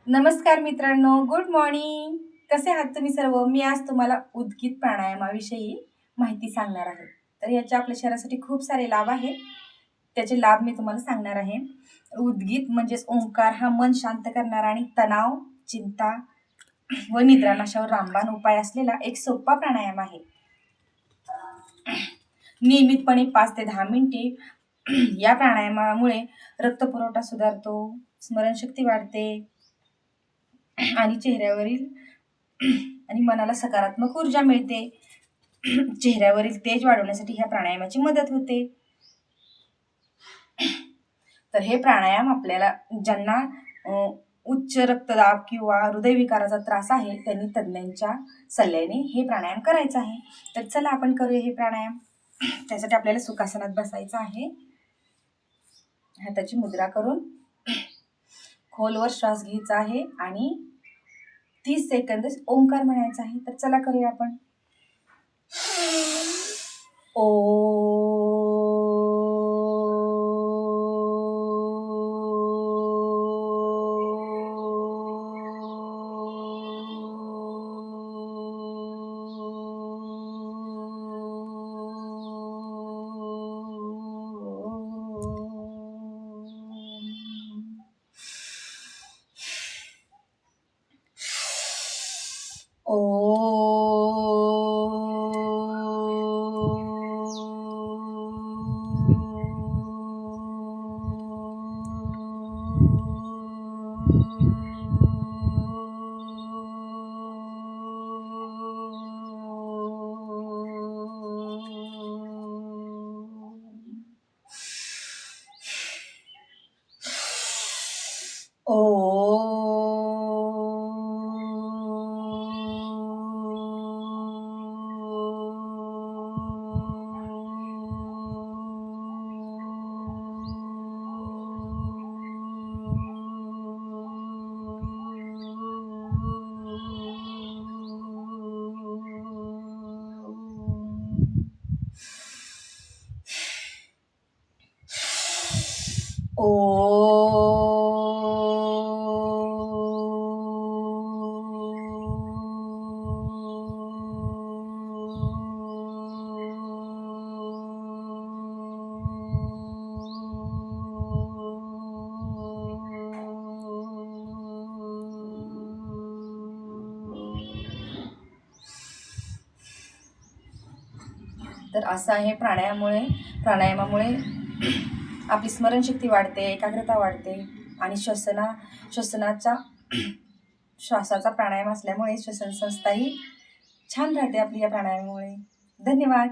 नमस्कार मित्रांनो, good morning. कसे आहात तुम्ही सर्व? मी आज तुम्हाला उद्गीत प्राणायामाविषयी माहिती सांगणार आहे. तर याचे आपल्या शरीरासाठी खूप सारे लाभ आहेत. त्याचे लाभ मी तुम्हाला सांगणार आहे. उद्गीत म्हणजेच ओंकार हा मन शांत करणारा आणि तणाव, चिंता व निद्रानाशावर रामबाण उपाय असलेला एक सोपा प्राणायाम आहे. नियमितपणे 5 ते 10 मिनिटे या प्राणायामामुळे रक्तपुरवठा सुधारतो, स्मरणशक्ती वाढते आणि चेहऱ्यावरील आणि मनाला सकारात्मक ऊर्जा मिळते. चेहऱ्यावरील तेज वाढवण्यासाठी ह्या प्राणायामाची मदत होते. तर हे प्राणायाम आपल्याला ज्यांना उच्च रक्तदाब किंवा हृदयविकाराचा त्रास आहे त्यांनी तज्ज्ञांच्या सल्ल्याने हे प्राणायाम करायचं आहे. तर चला आपण करूया हे प्राणायाम. त्यासाठी आपल्याला सुखासनात बसायचं आहे. हाताची मुद्रा करून खोलवर श्वास घ्यायचा आहे आणि 30 सेकंद ओंकार म्हणायचा आहे. तर चला करूया आपण. ओ तर असं आहे प्राणायामामुळे आपली स्मरणशक्ती वाढते, एकाग्रता वाढते आणि श्वासाचा प्राणायाम असल्यामुळे श्वसन संस्थाही छान राहते आपली या प्राणायामामुळे. धन्यवाद.